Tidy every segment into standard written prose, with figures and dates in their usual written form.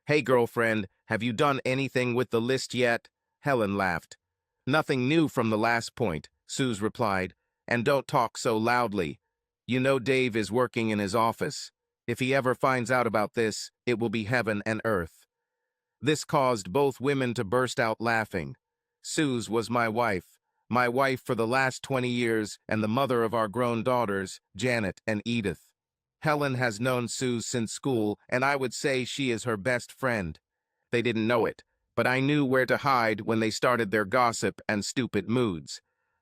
Hey girlfriend, have you done anything with the list yet? Helen laughed. Nothing new from the last point, Suze replied. And don't talk so loudly. You know Dave is working in his office. If he ever finds out about this, it will be heaven and earth. This caused both women to burst out laughing. Suze was my wife for the last 20 years and the mother of our grown daughters, Janet and Edith. Helen has known Suze since school, and I would say she is her best friend. They didn't know it, but I knew where to hide when they started their gossip and stupid moods.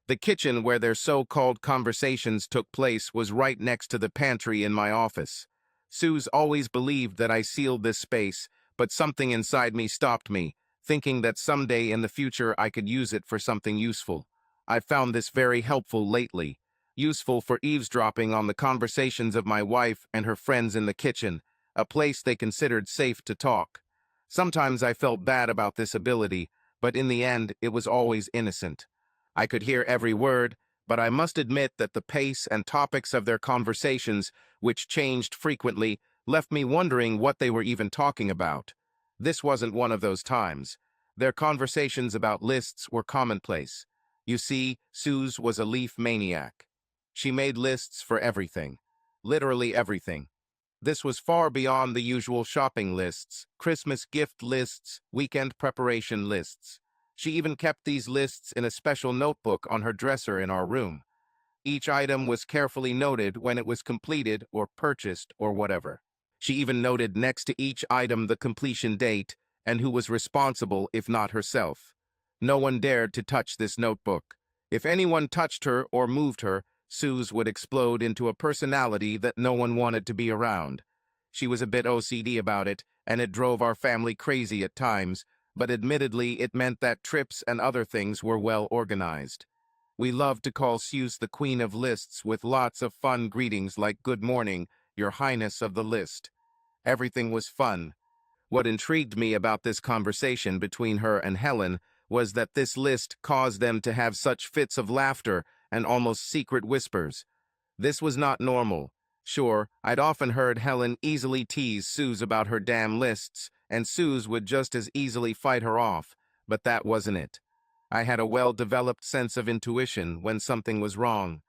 The kitchen where their so-called conversations took place was right next to the pantry in my office. Suze always believed that I sealed this space, but something inside me stopped me, thinking that someday in the future I could use it for something useful. I've found this very helpful lately. Useful for eavesdropping on the conversations of my wife and her friends in the kitchen, a place they considered safe to talk. Sometimes I felt bad about this ability, but in the end it was always innocent. I could hear every word, but I must admit that the pace and topics of their conversations, which changed frequently, left me wondering what they were even talking about. This wasn't one of those times. Their conversations about lists were commonplace. You see, Suze was a leaf maniac. She made lists for everything. Literally everything. This was far beyond the usual shopping lists, Christmas gift lists, weekend preparation lists. She even kept these lists in a special notebook on her dresser in our room. Each item was carefully noted when it was completed or purchased or whatever. She even noted next to each item the completion date and who was responsible if not herself. No one dared to touch this notebook. If anyone touched her or moved her, Suze would explode into a personality that no one wanted to be around. She was a bit OCD about it, and it drove our family crazy at times, but admittedly it meant that trips and other things were well organized. We loved to call Suze the Queen of Lists with lots of fun greetings like "Good morning, Your Highness of the List." Everything was fun. What intrigued me about this conversation between her and Helen was that this list caused them to have such fits of laughter and almost secret whispers. This was not normal. Sure, I'd often heard Helen easily tease Suze about her damn lists, and Suze would just as easily fight her off, but that wasn't it. I had a well-developed sense of intuition when something was wrong.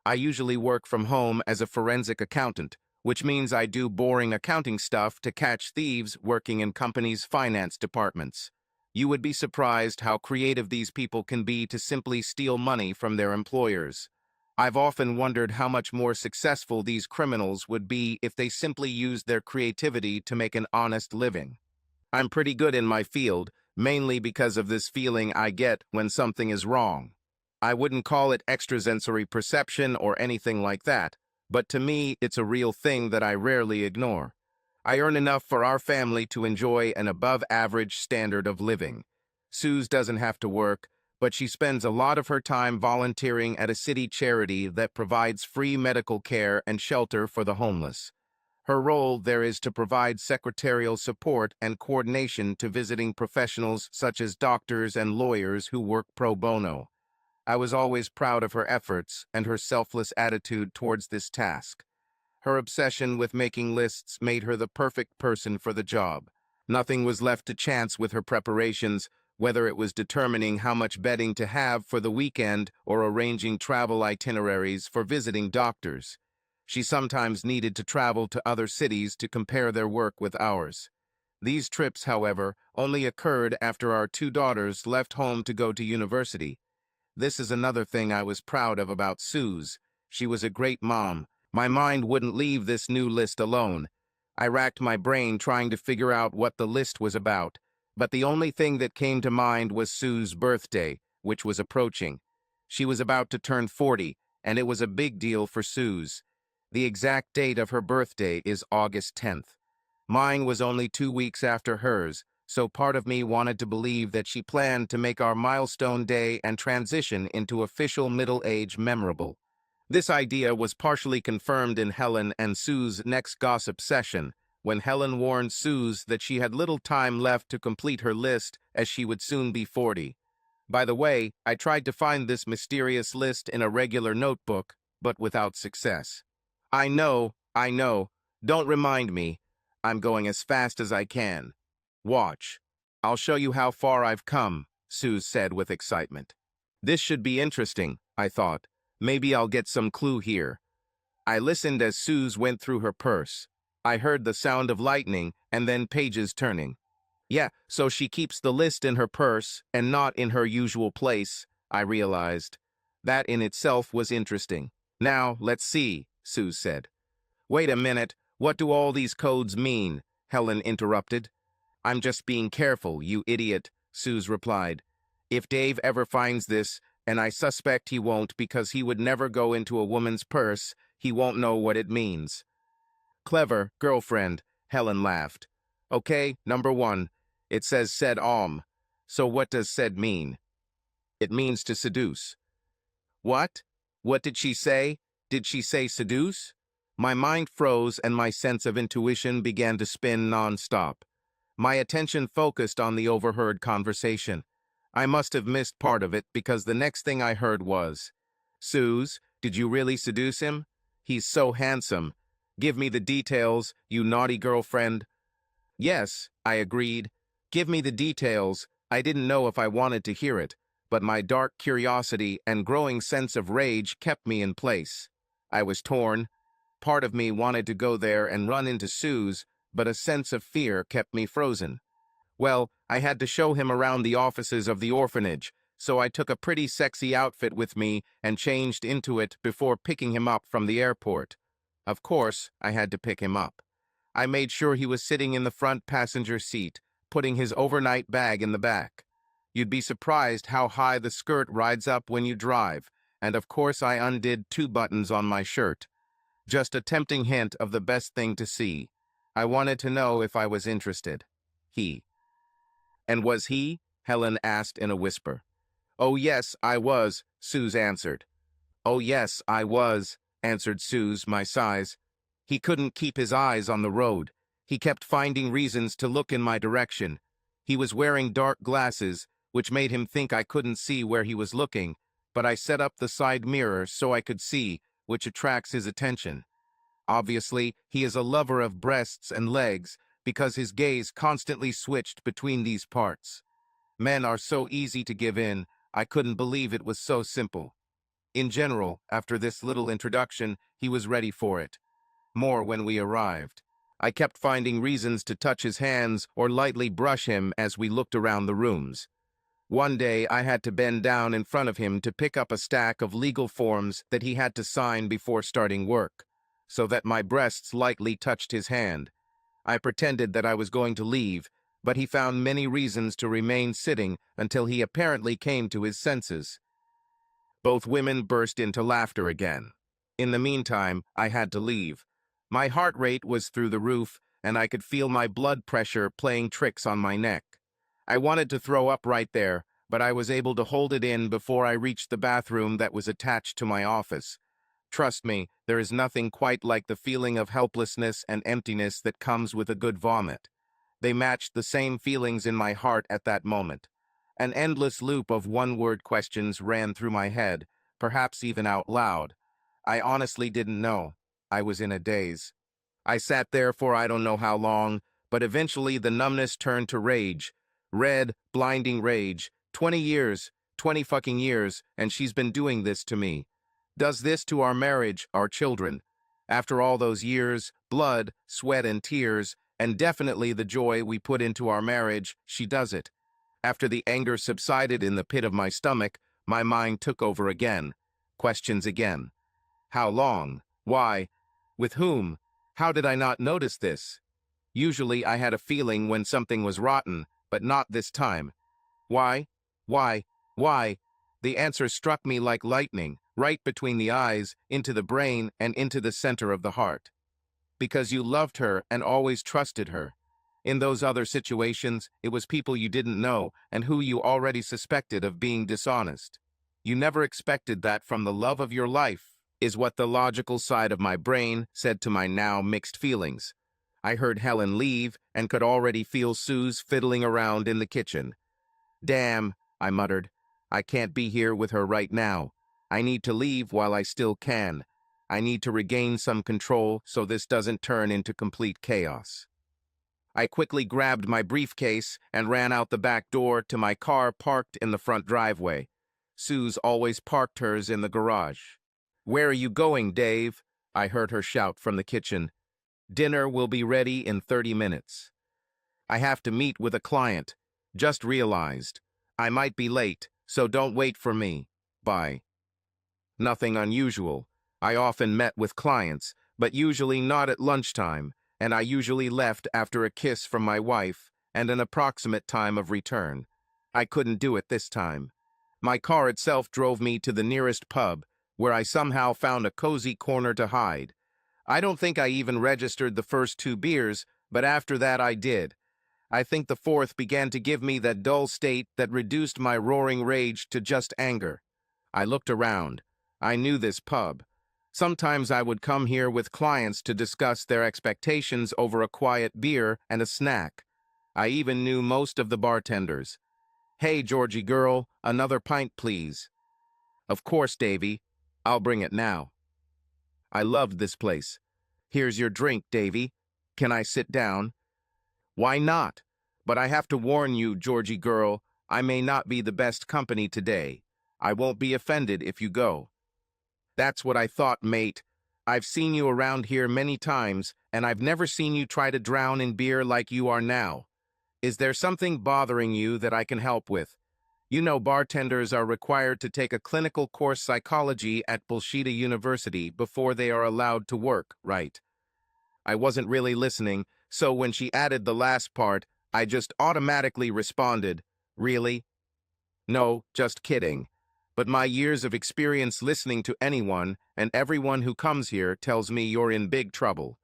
I usually work from home as a forensic accountant, which means I do boring accounting stuff to catch thieves working in companies' finance departments. You would be surprised how creative these people can be to simply steal money from their employers. I've often wondered how much more successful these criminals would be if they simply used their creativity to make an honest living. I'm pretty good in my field, mainly because of this feeling I get when something is wrong. I wouldn't call it extrasensory perception or anything like that, but to me it's a real thing that I rarely ignore. I earn enough for our family to enjoy an above-average standard of living. Suze doesn't have to work, but she spends a lot of her time volunteering at a city charity that provides free medical care and shelter for the homeless. Her role there is to provide secretarial support and coordination to visiting professionals such as doctors and lawyers who work pro bono. I was always proud of her efforts and her selfless attitude towards this task. Her obsession with making lists made her the perfect person for the job. Nothing was left to chance with her preparations, whether it was determining how much bedding to have for the weekend or arranging travel itineraries for visiting doctors. She sometimes needed to travel to other cities to compare their work with ours. These trips, however, only occurred after our two daughters left home to go to university. This is another thing I was proud of about Suze. She was a great mom. My mind wouldn't leave this new list alone. I racked my brain trying to figure out what the list was about, but the only thing that came to mind was Sue's birthday, which was approaching. She was about to turn 40, and it was a big deal for Suze. The exact date of her birthday is August 10th. Mine was only 2 weeks after hers, so part of me wanted to believe that she planned to make our milestone day and transition into official middle age memorable. This idea was partially confirmed in Helen and Sue's next gossip session, when Helen warned Suze that she had little time left to complete her list as she would soon be 40. By the way, I tried to find this mysterious list in a regular notebook, but without success. I know. Don't remind me. I'm going as fast as I can. Watch. I'll show you how far I've come, Suze said with excitement. This should be interesting, I thought. Maybe I'll get some clue here. I listened as Suze went through her purse. I heard the sound of lightning and then pages turning. Yeah, so she keeps the list in her purse and not in her usual place, I realized. That in itself was interesting. Now, let's see, Suze said. Wait a minute, what do all these codes mean? Helen interrupted. I'm just being careful, you idiot, Suze replied. If Dave ever finds this, and I suspect he won't because he would never go into a woman's purse, he won't know what it means. Clever, girlfriend, Helen laughed. Okay, number one. It says said So what does said mean? It means to seduce. What? What did she say? Did she say seduce? My mind froze and my sense of intuition began to spin non-stop. My attention focused on the overheard conversation. I must have missed part of it because the next thing I heard was, Suze, did you really seduce him? He's so handsome. Give me the details, you naughty girlfriend. Yes, I agreed. Give me the details. I didn't know if I wanted to hear it, but my dark curiosity and growing sense of rage kept me in place. I was torn. Part of me wanted to go there and run into Suze, but a sense of fear kept me frozen. Well, I had to show him around the offices of the orphanage, so I took a pretty sexy outfit with me and changed into it before picking him up from the airport. Of course, I had to pick him up. I made sure he was sitting in the front passenger seat, putting his overnight bag in the back. You'd be surprised how high the skirt rides up when you drive, and of course I undid 2 buttons on my shirt. Just a tempting hint of the best thing to see. I wanted to know if I was interested. He. And was he? Helen asked in a whisper. Oh yes, I was, Suze answered. Oh yes, I was, answered Suze, my size. He couldn't keep his eyes on the road. He kept finding reasons to look in my direction. He was wearing dark glasses, which made him think I couldn't see where he was looking, but I set up the side mirror so I could see, which attracts his attention. Obviously, he is a lover of breasts and legs because his gaze constantly switched between these parts. Men are so easy to give in, I couldn't believe it was so simple. In general, after this little introduction, he was ready for it. More when we arrived. I kept finding reasons to touch his hands or lightly brush him as we looked around the rooms. One day, I had to bend down in front of him to pick up a stack of legal forms that he had to sign before starting work, so that my breasts lightly touched his hand. I pretended that I was going to leave, but he found many reasons to remain sitting until he apparently came to his senses. Both women burst into laughter again. In the meantime, I had to leave. My heart rate was through the roof, and I could feel my blood pressure playing tricks on my neck. I wanted to throw up right there, but I was able to hold it in before I reached the bathroom that was attached to my office. Trust me, there is nothing quite like the feeling of helplessness and emptiness that comes with a good vomit. They matched the same feelings in my heart at that moment. An endless loop of one-word questions ran through my head, perhaps even out loud. I honestly didn't know. I was in a daze. I sat there for I don't know how long, but eventually the numbness turned to rage. Red, blinding rage. 20 years, 20 fucking years, and she's been doing this to me. Does this to our marriage, our children. After all those years, blood, sweat, and tears, and definitely the joy we put into our marriage, she does it. After the anger subsided in the pit of my stomach, my mind took over again. Questions again. How long? Why? With whom? How did I not notice this? Usually I had a feeling when something was rotten, but not this time. Why? Why? Why? The answer struck me like lightning, right between the eyes, into the brain, and into the center of the heart. Because you loved her and always trusted her. In those other situations, it was people you didn't know and who you already suspected of being dishonest. You never expected that from the love of your life, is what the logical side of my brain said to my now mixed feelings. I heard Helen leave and could already feel Suze fiddling around in the kitchen. Damn, I muttered. I can't be here with her right now. I need to leave while I still can. I need to regain some control so this doesn't turn into complete chaos. I quickly grabbed my briefcase and ran out the back door to my car parked in the front driveway. Sue's always parked hers in the garage. "Where are you going, Dave?" I heard her shout from the kitchen. "Dinner will be ready in 30 minutes. I have to meet with a client. Just realized. I might be late, so don't wait for me. Bye." Nothing unusual. I often met with clients, but usually not at lunchtime, and I usually left after a kiss from my wife and an approximate time of return. I couldn't do it this time. My car itself drove me to the nearest pub, where I somehow found a cozy corner to hide. I don't think I even registered the first 2 beers, but after that I did. I think the fourth began to give me that dull state that reduced my roaring rage to just anger. I looked around. I knew this pub. Sometimes I would come here with clients to discuss their expectations over a quiet beer and a snack. I even knew most of the bartenders. "Hey, Georgie girl, another pint, please." "Of course, Davy. I'll bring it now." I loved this place. "Here's your drink, Davy. Can I sit down?" "Why not? But I have to warn you, Georgie girl, I may not be the best company today. I won't be offended if you go." "That's what I thought, mate. I've seen you around here many times, and I've never seen you try to drown in beer like you are now. Is there something bothering you that I can help with? You know bartenders are required to take a clinical course psychology at Bullshit University before they are allowed to work, right?" I wasn't really listening, so when she added the last part, I just automatically responded, "Really? No, just kidding. But my years of experience listening to anyone and everyone who comes here tells me you're in big trouble.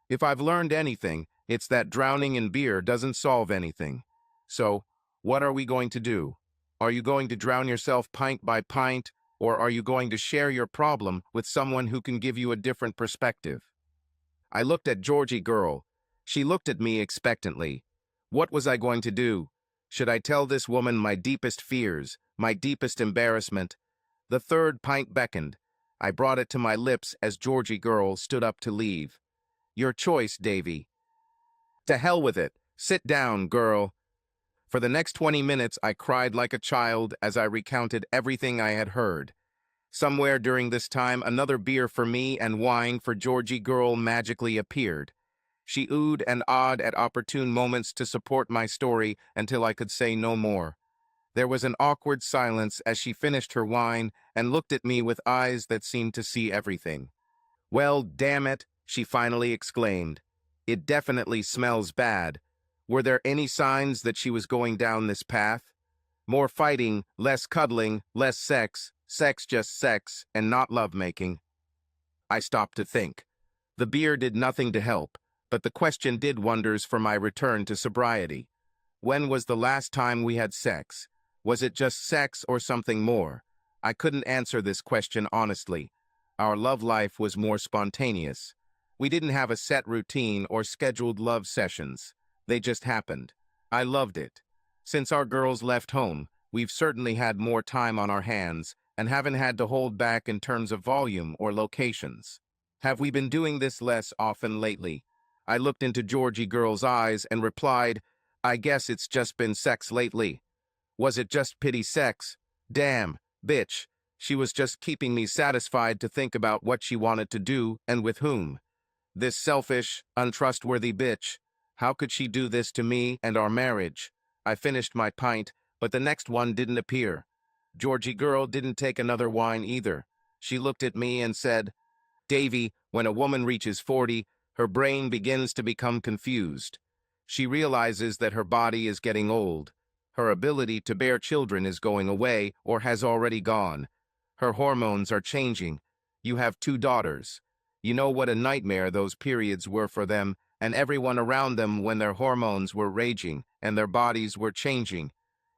If I've learned anything, it's that drowning in beer doesn't solve anything. So, what are we going to do? Are you going to drown yourself pint by pint, or are you going to share your problem with someone who can give you a different perspective?" I looked at Georgie girl. She looked at me expectantly. What was I going to do? Should I tell this woman my deepest fears, my deepest embarrassment? The third pint beckoned. I brought it to my lips as Georgie girl stood up to leave. "Your choice, Davy." "To hell with it. Sit down, girl." For the next 20 minutes, I cried like a child as I recounted everything I had heard. Somewhere during this time, another beer for me and wine for Georgie girl magically appeared. She oohed and awed at opportune moments to support my story until I could say no more. There was an awkward silence as she finished her wine and looked at me with eyes that seemed to see everything. "Well, damn it," she finally exclaimed. "It definitely smells bad." Were there any signs that she was going down this path? More fighting, less cuddling, less sex, sex just sex, and not lovemaking. I stopped to think. The beer did nothing to help, but the question did wonders for my return to sobriety. When was the last time we had sex? Was it just sex or something more? I couldn't answer this question honestly. Our love life was more spontaneous. We didn't have a set routine or scheduled love sessions. They just happened. I loved it. Since our girls left home, we've certainly had more time on our hands and haven't had to hold back in terms of volume or locations. Have we been doing this less often lately? I looked into Georgie girl's eyes and replied, "I guess it's just been sex lately." Was it just pity sex? Damn, bitch. She was just keeping me satisfied to think about what she wanted to do and with whom. This selfish, untrustworthy bitch. How could she do this to me and our marriage? I finished my pint, but the next one didn't appear. Georgie girl didn't take another wine either. She looked at me and said, "Davy, when a woman reaches 40, her brain begins to become confused. She realizes that her body is getting old. Her ability to bear children is going away or has already gone. Her hormones are changing. You have 2 daughters. You know what a nightmare those periods were for them and everyone around them when their hormones were raging and their bodies were changing.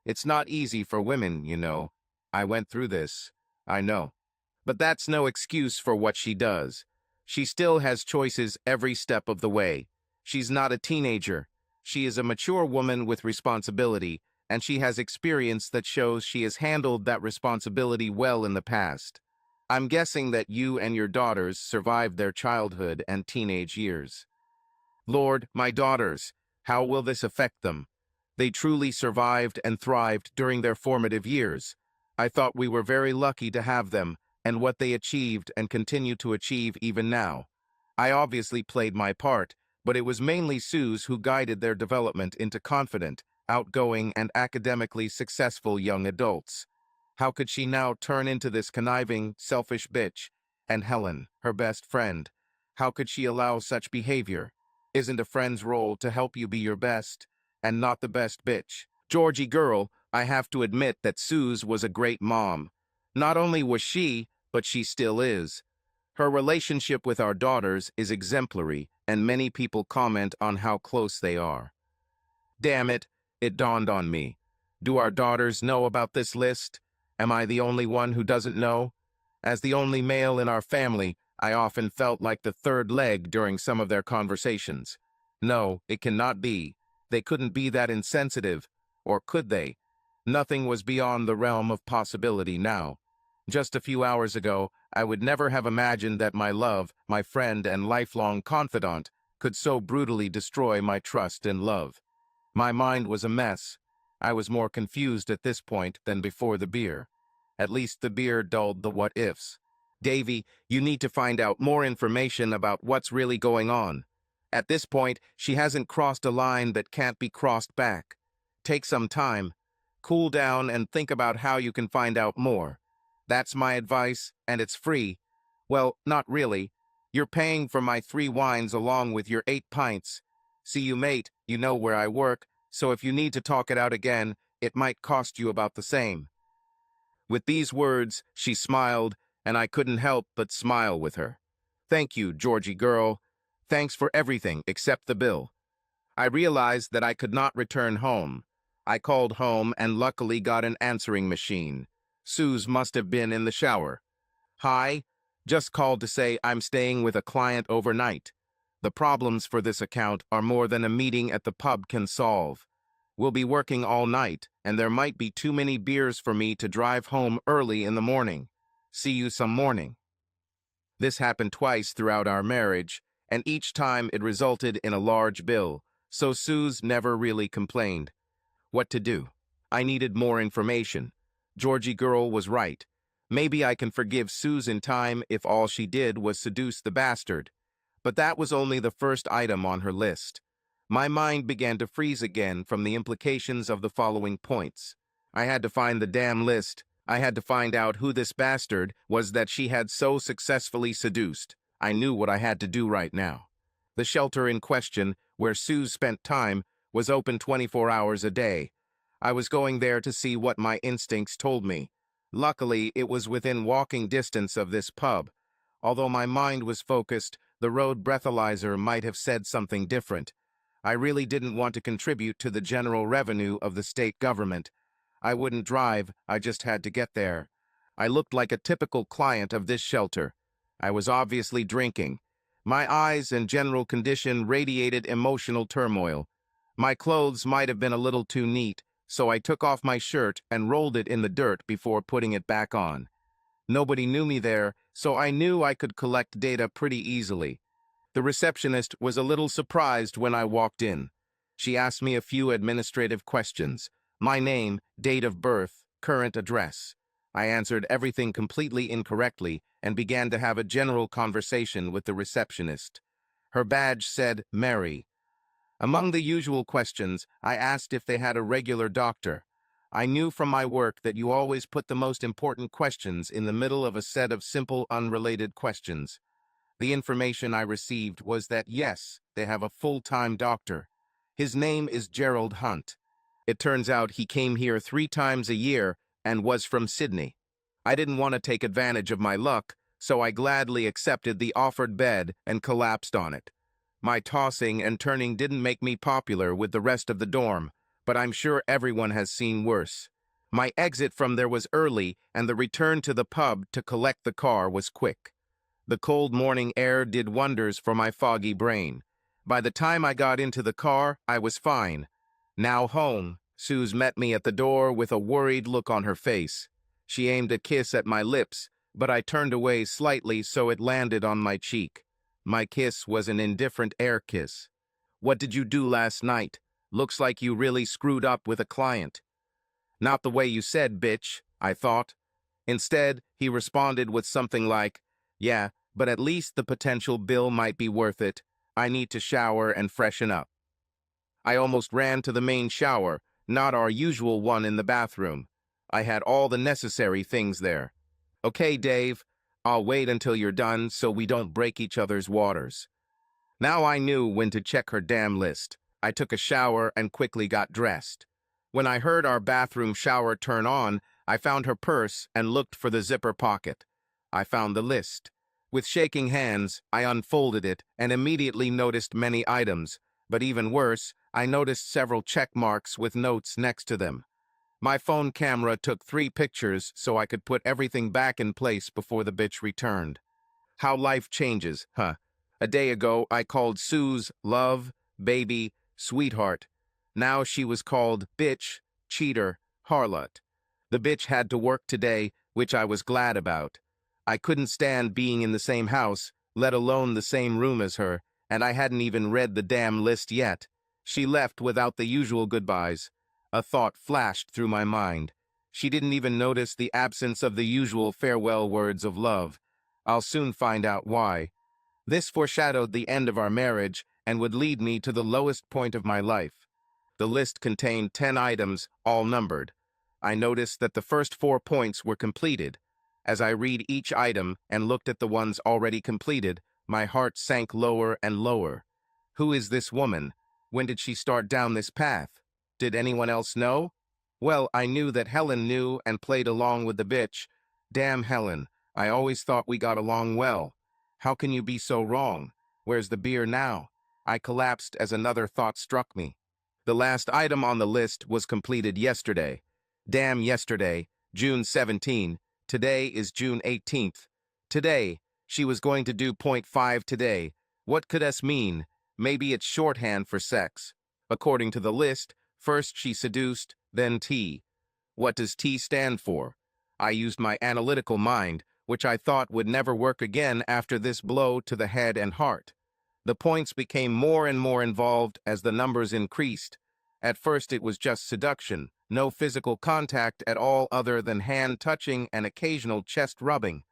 It's not easy for women, you know. I went through this. I know. But that's no excuse for what she does. She still has choices every step of the way. She's not a teenager. She is a mature woman with responsibility, and she has experience that shows she has handled that responsibility well in the past. I'm guessing that you and your daughters survived their childhood and teenage years." "Lord, my daughters. How will this affect them? They truly survived and thrived during their formative years. I thought we were very lucky to have them, and what they achieved and continue to achieve even now. I obviously played my part, but it was mainly Suze who guided their development into confident, outgoing, and academically successful young adults. How could she now turn into this conniving, selfish bitch? And Helen, her best friend, how could she allow such behavior? Isn't a friend's role to help you be your best, and not the best bitch? Georgie girl, I have to admit that Suze was a great mom. Not only was she, but she still is. Her relationship with our daughters is exemplary, and many people comment on how close they are. Damn it, it dawned on me. Do our daughters know about this list? Am I the only one who doesn't know? As the only male in our family, I often felt like the third leg during some of their conversations. No, it cannot be. They couldn't be that insensitive. Or could they? Nothing was beyond the realm of possibility now. Just a few hours ago, I would never have imagined that my love, my friend and lifelong confidant, could so brutally destroy my trust and love. My mind was a mess. I was more confused at this point than before the beer. At least the beer dulled the what-ifs. Davy, you need to find out more information about what's really going on. At this point, she hasn't crossed a line that can't be crossed back. Take some time, cool down, and think about how you can find out more. That's my advice, and it's free. Well, not really. You're paying for my 3 wines along with your 8 pints. See you, mate, you know where I work, so if you need to talk it out again, it might cost you about the same. With these words, she smiled, and I couldn't help but smile with her. Thank you, Georgie girl. Thanks for everything except the bill. I realized that I could not return home. I called home and luckily got an answering machine. Suze must have been in the shower. Hi, just called to say I'm staying with a client overnight. The problems for this account are more than a meeting at the pub can solve. We'll be working all night, and there might be too many beers for me to drive home early in the morning. See you some morning. This happened twice throughout our marriage, and each time it resulted in a large bill, so Suze never really complained. What to do? I needed more information. Georgie girl was right. Maybe I can forgive Suze in time if all she did was seduce the bastard. But that was only the first item on her list. My mind began to freeze again from the implications of the following points. I had to find the damn list. I had to find out who this bastard was that she had so successfully seduced. I knew what I had to do right now. The shelter in question, where Suze spent time, was open 24 hours a day. I was going there to see what my instincts told me. Luckily, it was within walking distance of this pub. Although my mind was focused, the road breathalyzer might have said something different. I really didn't want to contribute to the general revenue of the state government. I wouldn't drive, I just had to get there. I looked like a typical client of this shelter. I was obviously drinking. My eyes and general condition radiated emotional turmoil. My clothes might have been a little too neat, so I took off my shirt and rolled it in the dirt before putting it back on. Nobody knew me there, so I knew I could collect data pretty easily. The receptionist was a little surprised when I walked in. She asked me a few administrative questions. My name, date of birth, current address. I answered everything completely incorrectly and began to have a general conversation with the receptionist. Her badge said Mary. Among the usual questions, I asked if they had a regular doctor. I knew from my work that you always put the most important questions in the middle of a set of simple, unrelated questions. The information I received was that yes, they have a full-time doctor. His name is Gerald Hunt. It turns out he came here 3 times a year and was from Sydney. I didn't want to take advantage of my luck, so I gladly accepted the offered bed and collapsed on it. My tossing and turning didn't make me popular with the rest of the dorm, but I'm sure everyone has seen worse. My exit from there was early, and the return to the pub to collect the car was quick. The cold morning air did wonders for my foggy brain. By the time I got into the car, I was fine. Now home, Suze met me at the door with a worried look on her face. She aimed a kiss at my lips, but I turned away slightly so it landed on my cheek. My kiss was an indifferent air kiss. What did you do last night? Looks like you really screwed up with a client. Not the way you said, bitch, I thought. Instead, he responded with something like, yeah, but at least the potential bill might be worth it. I need to shower and freshen up. I almost ran to the main shower, not our usual one in the bathroom. I had all the necessary things there. Okay, Dave, I'll wait until you're done so we don't break each other's waters. Now I knew when to check her damn list. I took a shower and quickly got dressed. When I heard our bathroom shower turn on, I found her purse and looked for the zipper pocket. I found the list. With shaking hands, I unfolded it and immediately noticed many items, but even worse, I noticed several check marks with notes next to them. My phone camera took 3 pictures so I could put everything back in place before the bitch returned. How life changes, huh? A day ago, I called Suze love, baby, sweetheart. Now she was called bitch, cheater, harlot. The bitch had to work today, which I was glad about. I couldn't stand being in the same house, let alone the same room as her, and I hadn't even read the damn list yet. She left without the usual goodbyes. A thought flashed through my mind. She didn't even notice the absence of the usual farewell words of love. I'll soon find out why. This foreshadowed the end of our marriage and would lead me to the lowest point of my life. The list contained 10 items, all numbered. I noticed that the first 4 points were completed. As I read each item and looked at the ones already completed, my heart sank lower and lower. Who is this woman? When did she start down this path? Did anyone else know? Well, I knew that Helen knew and played along with the bitch. Damn Helen, I always thought we got along well. How can you be so wrong? Where's the beer now? I collapsed as another thought struck me. The last item on the list was completed yesterday. Damn yesterday, June 17. Today is June 18th. Today, she was going to do point 5 today. What could S mean? Maybe it's shorthand for sex. According to the list, first she seduced, then T. What does T stand for? I used my analytical mind, which I thought would never work again after this blow to the head and heart. The points became more and more involved as the numbers increased. At first it was just seduction, no physical contact at all other than hand touching and occasional chest rubbing.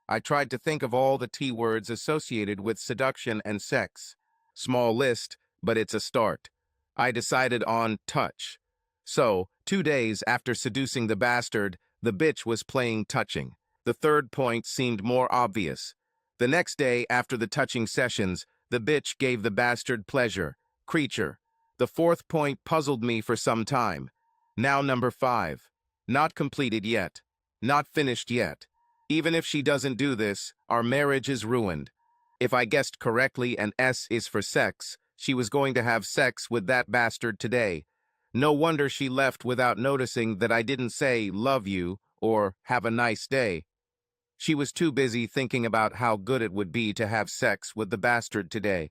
I tried to think of all the T words associated with seduction and sex. Small list, but it's a start. I decided on touch. So, 2 days after seducing the bastard, the bitch was playing touching. The third point seemed more obvious. The next day after the touching sessions, the bitch gave the bastard pleasure. Creature. The fourth point puzzled me for some time. Now number 5. Not completed yet. Not finished yet. Even if she doesn't do this, our marriage is ruined. If I guessed correctly and S is for sex, she was going to have sex with that bastard today. No wonder she left without noticing that I didn't say love you or have a nice day. She was too busy thinking about how good it would be to have sex with the bastard today.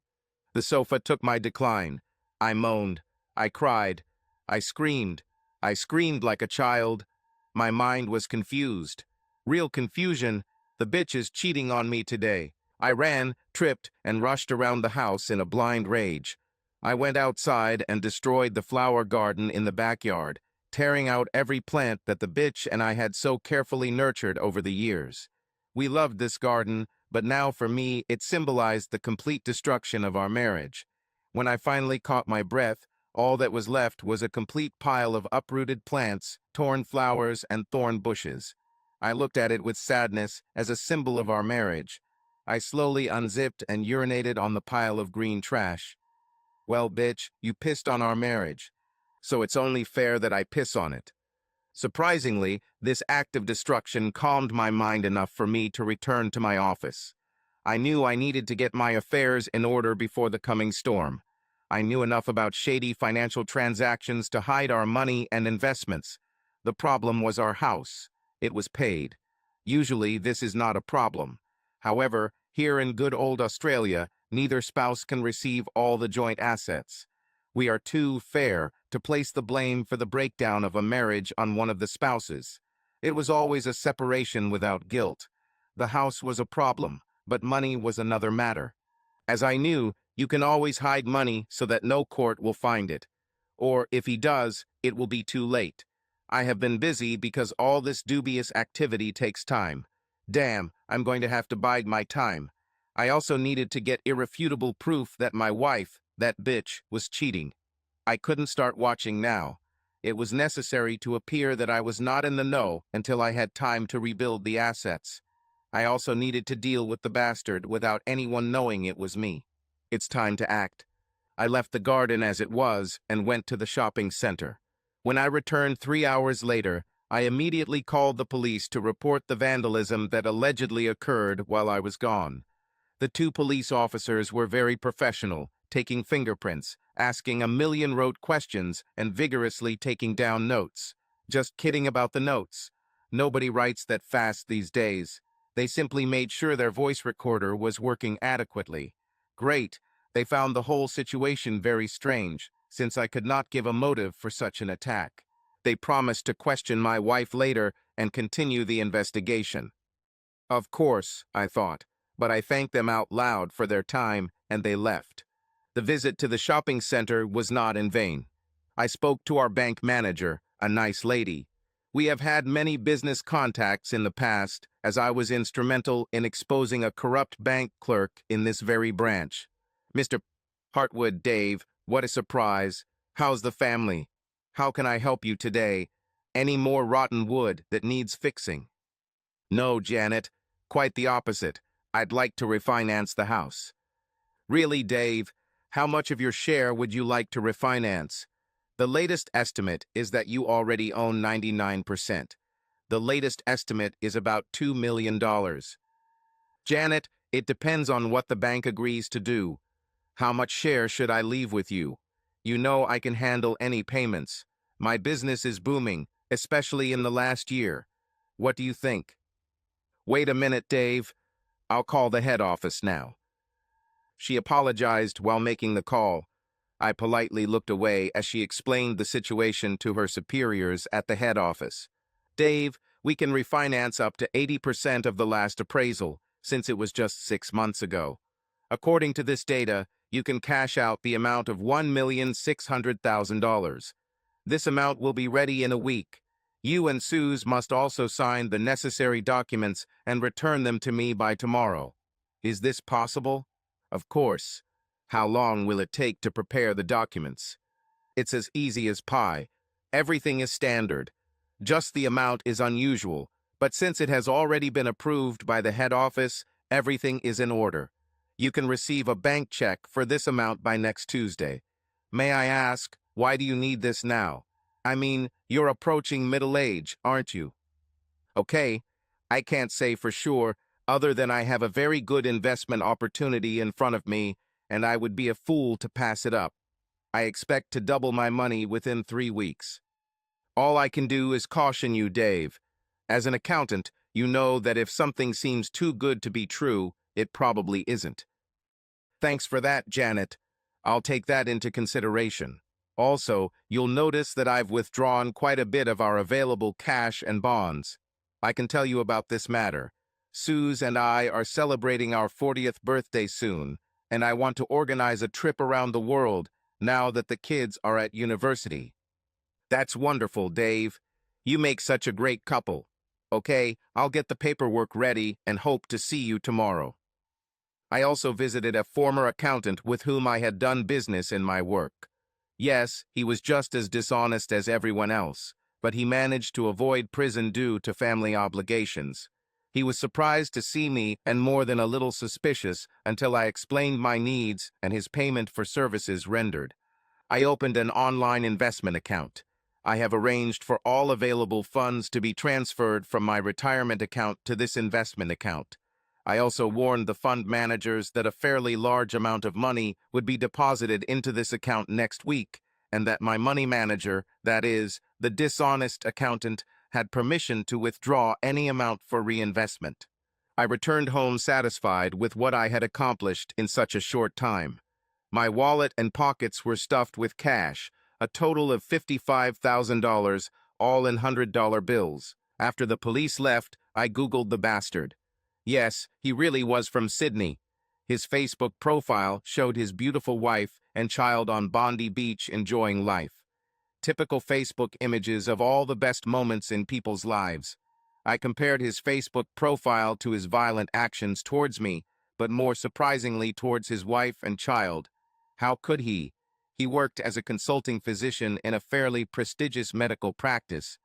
The sofa took my decline. I moaned. I cried. I screamed. I screamed like a child. My mind was confused. Real confusion. The bitch is cheating on me today. I ran, tripped, and rushed around the house in a blind rage. I went outside and destroyed the flower garden in the backyard, tearing out every plant that the bitch and I had so carefully nurtured over the years. We loved this garden, but now for me it symbolized the complete destruction of our marriage. When I finally caught my breath, all that was left was a complete pile of uprooted plants, torn flowers, and thorn bushes. I looked at it with sadness as a symbol of our marriage. I slowly unzipped and urinated on the pile of green trash. Well, bitch, you pissed on our marriage, so it's only fair that I piss on it. Surprisingly, this act of destruction calmed my mind enough for me to return to my office. I knew I needed to get my affairs in order before the coming storm. I knew enough about shady financial transactions to hide our money and investments. The problem was our house. It was paid. Usually, this is not a problem. However, here in good old Australia, neither spouse can receive all the joint assets. We are too fair to place the blame for the breakdown of a marriage on one of the spouses. It was always a separation without guilt. The house was a problem, but money was another matter. As I knew, You can always hide money so that no court will find it. Or if he does, it will be too late. I have been busy because all this dubious activity takes time. Damn, I'm going to have to bide my time. I also needed to get irrefutable proof that my wife, that bitch, was cheating. I couldn't start watching now. It was necessary to appear that I was not in the know until I had time to rebuild the assets. I also needed to deal with the bastard without anyone knowing it was me. It's time to act. I left the garden as it was and went to the shopping center. When I returned 3 hours later, I immediately called the police to report the vandalism that allegedly occurred while I was gone. The two police officers were very professional, taking fingerprints, asking a million rote questions, and vigorously taking down notes. Just kidding about the notes. Nobody writes that fast these days. They simply made sure their voice recorder was working adequately. Great. They found the whole situation very strange, since I could not give a motive for such an attack. They promised to question my wife later and continue the investigation. Of course, I thought, but I thanked them out loud for their time and they left. The visit to the shopping center was not in vain. I spoke to our bank manager, a nice lady. We have had many business contacts in the past, as I was instrumental in exposing a corrupt bank clerk in this very branch. Mr. Hartwood, Dave, what a surprise. How's the family? How can I help you today? Any more rotten wood that needs fixing? No, Janet, quite the opposite. I'd like to refinance the house. Really, Dave? How much of your share would you like to refinance? The latest estimate is that you already own 99%. The latest estimate is about $2 million. Janet, it depends on what the bank agrees to do. How much share should I leave with you? You know I can handle any payments. My business is booming, especially in the last year. What do you think? Wait a minute, Dave. I'll call the head office now. She apologized while making the call. I politely looked away as she explained the situation to her superiors at the head office. Dave, we can refinance up to 80% of the last appraisal, since it was just 6 months ago. According to this data, you can cash out the amount of $1,600,000. This amount will be ready in a week. You and Suze must also sign the necessary documents and return them to me by tomorrow. Is this possible? Of course. How long will it take to prepare the documents? It's as easy as pie. Everything is standard. Just the amount is unusual, but since it has already been approved by the head office, everything is in order. You can receive a bank check for this amount by next Tuesday. May I ask, why do you need this now? I mean, you're approaching middle age, aren't you? Okay, I can't say for sure, other than I have a very good investment opportunity in front of me, and I would be a fool to pass it up. I expect to double my money within 3 weeks. All I can do is caution you, Dave. As an accountant, you know that if something seems too good to be true, it probably isn't. Thanks for that, Janet. I'll take that into consideration. Also, you'll notice that I've withdrawn quite a bit of our available cash and bonds. I can tell you about this matter. Suze and I are celebrating our 40th birthday soon, and I want to organize a trip around the world now that the kids are at university. That's wonderful, Dave. You make such a great couple. Okay, I'll get the paperwork ready and hope to see you tomorrow. I also visited a former accountant with whom I had done business in my work. Yes, he was just as dishonest as everyone else, but he managed to avoid prison due to family obligations. He was surprised to see me and more than a little suspicious until I explained my needs and his payment for services rendered. I opened an online investment account. I have arranged for all available funds to be transferred from my retirement account to this investment account. I also warned the fund managers that a fairly large amount of money would be deposited into this account next week, and that my money manager, that is, the dishonest accountant, had permission to withdraw any amount for reinvestment. I returned home satisfied with what I had accomplished in such a short time. My wallet and pockets were stuffed with cash, a total of $55,000, all in $100 bills. After the police left, I Googled the bastard. Yes, he really was from Sydney. His Facebook profile showed his beautiful wife and child on Bondi Beach enjoying life. Typical Facebook images of all the best moments in people's lives. I compared his Facebook profile to his violent actions towards me, but more surprisingly towards his wife and child. How could he? He worked as a consulting physician in a fairly prestigious medical practice.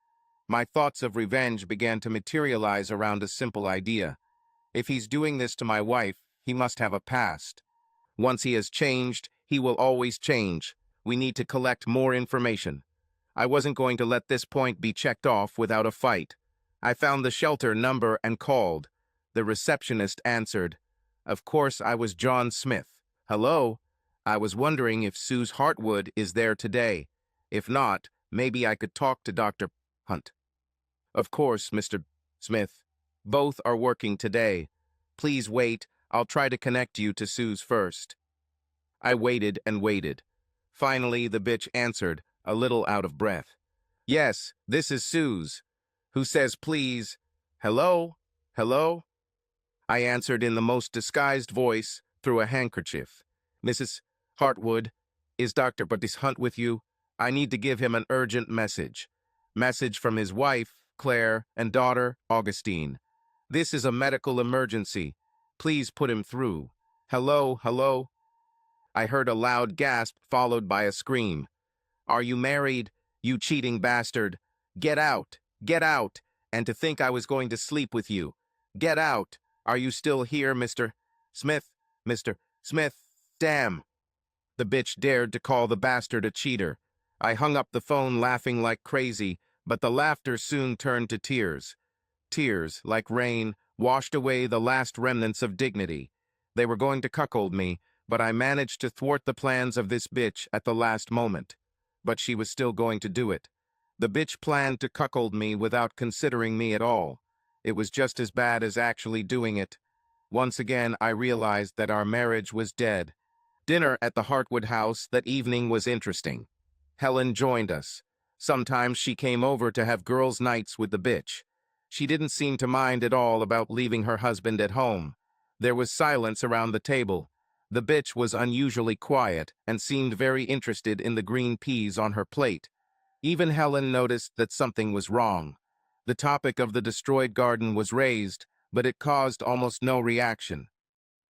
My thoughts of revenge began to materialize around a simple idea. If he's doing this to my wife, he must have a past. Once he has changed, he will always change. We need to collect more information. I wasn't going to let this point be checked off without a fight. I found the shelter number and called. The receptionist answered. Of course, I was John Smith. Hello? I was wondering if Suze Hartwood is there today. If not, maybe I could talk to Dr. Hunt. Of course, Mr. Smith. Both are working today. Please wait. I'll try to connect you to Suze first. I waited and waited. Finally, the bitch answered, a little out of breath. Yes, this is Suze. Who says please? Hello? Hello? I answered in the most disguised voice through a handkerchief. Mrs. Hartwood, is Dr. Buddy's Hunt with you? I need to give him an urgent message. Message from his wife, Claire, and daughter, Augustine. This is a medical emergency. Please put him through. Hello, hello? I heard a loud gasp followed by a scream. Are you married, you cheating bastard? Get out! Get out! And to think I was going to sleep with you. Get out! Are you still here, Mr. Smith? Mr. Smith? Damn! The bitch dared to call the bastard a cheater. I hung up the phone laughing like crazy, but the laughter soon turned to tears. Tears, like rain, washed away the last remnants of dignity. They were going to cuckold me, but I managed to thwart the plans of this bitch at the last moment. But she was still going to do it. The bitch planned to cuckold me without considering me at all. It was just as bad as actually doing it. Once again, I realized that our marriage was dead. Dinner at the Hartwood house that evening was interesting. Helen joined us. Sometimes she came over to have girls' nights with the bitch. She didn't seem to mind at all about leaving her husband at home. There was silence around the table. The bitch was unusually quiet and seemed very interested in the green peas on her plate. Even Helen noticed that something was wrong. The topic of the destroyed garden was raised, but it caused almost no reaction.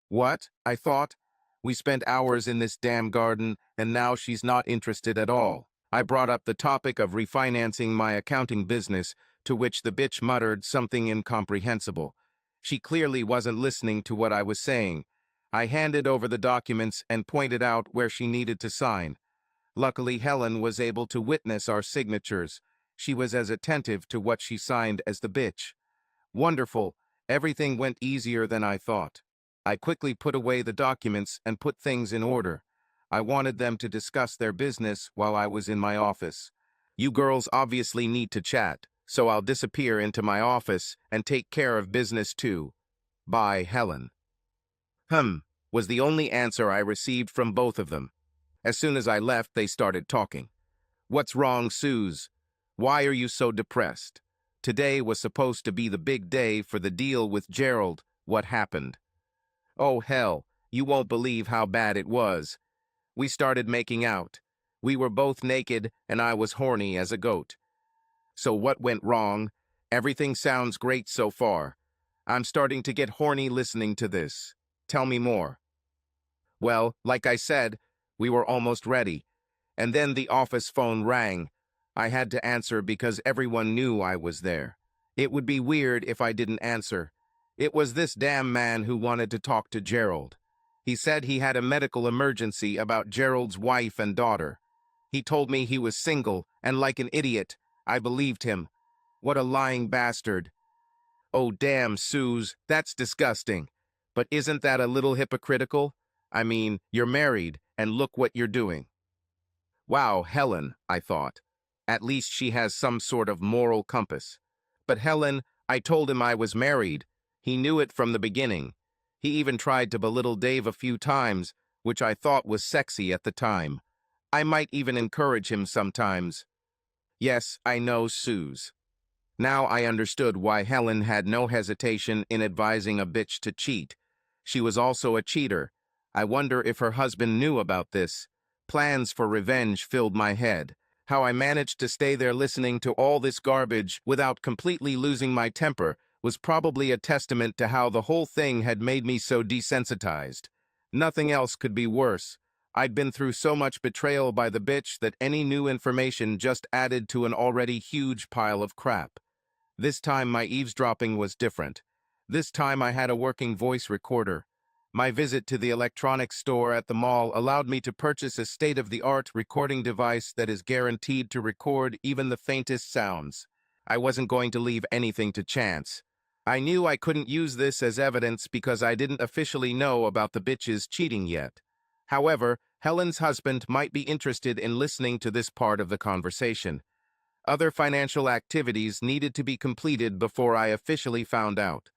What? I thought. We spent hours in this damn garden, and now she's not interested at all. I brought up the topic of refinancing my accounting business, to which the bitch muttered something incomprehensible. She clearly wasn't listening to what I was saying. I handed over the documents and pointed out where she needed to sign. Luckily, Helen was able to witness our signatures. She was as attentive to what she signed as the bitch. Wonderful. Everything went easier than I thought. I quickly put away the documents and put things in order. I wanted them to discuss their business while I was in my office. You girls obviously need to chat, so I'll disappear into my office and take care of business too. Bye, Helen. Was the only answer I received from both of them. As soon as I left, they started talking. What's wrong, Suze? Why are you so depressed? Today was supposed to be the big day for the deal with Gerald. What happened? Oh, hell, you won't believe how bad it was. We started making out. We were both naked, and I was horny as a goat. So what went wrong? Everything sounds great so far. I'm starting to get horny listening to this. Tell me more. Well, like I said, we were almost ready. And then the office phone rang. I had to answer because everyone knew I was there. It would be weird if I didn't answer. It was this damn man who wanted to talk to Gerald. He said he had a medical emergency about Gerald's wife and daughter. He told me he was single, and like an idiot, I believed him. What a lying bastard. Oh, damn, Suze, that's disgusting. But isn't that a little hypocritical? I mean, you're married, and look what you're doing. Wow, Helen, I thought. At least she has some sort of moral compass. But Helen, I told him I was married. He knew it from the beginning. He even tried to belittle Dave a few times, which I thought was sexy at the time. I might even encourage him sometimes. Yes, I know, Suze. Now I understood why Helen had no hesitation in advising a bitch to cheat. She was also a cheater. I wonder if her husband knew about this. Plans for revenge filled my head. How I managed to stay there listening to all this garbage without completely losing my temper was probably a testament to how the whole thing had made me so desensitized. Nothing else could be worse. I'd been through so much betrayal by the bitch that any new information just added to an already huge pile of crap. This time my eavesdropping was different. This time I had a working voice recorder. My visit to the electronics store at the mall allowed me to purchase a state-of-the-art recording device that is guaranteed to record even the faintest sounds. I wasn't going to leave anything to chance. I knew I couldn't use this as evidence because I didn't officially know about the bitch's cheating yet. However, Helen's husband might be interested in listening to this part of the conversation. Other financial activities needed to be completed before I officially found out.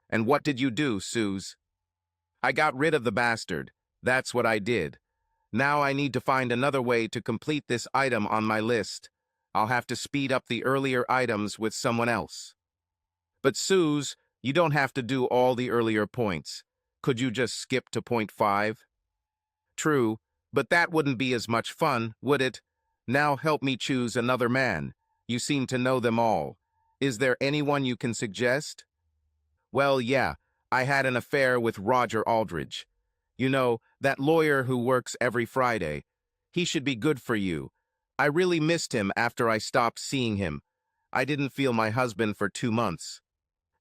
And what did you do, Suze? I got rid of the bastard. That's what I did. Now I need to find another way to complete this item on my list. I'll have to speed up the earlier items with someone else. But Suze, you don't have to do all the earlier points. Could you just skip to point 5? True, but that wouldn't be as much fun, would it? Now help me choose another man. You seem to know them all. Is there anyone you can suggest? Well, yeah, I had an affair with Roger Aldridge. You know, that lawyer who works every Friday. He should be good for you. I really missed him after I stopped seeing him. I didn't feel my husband for 2 months.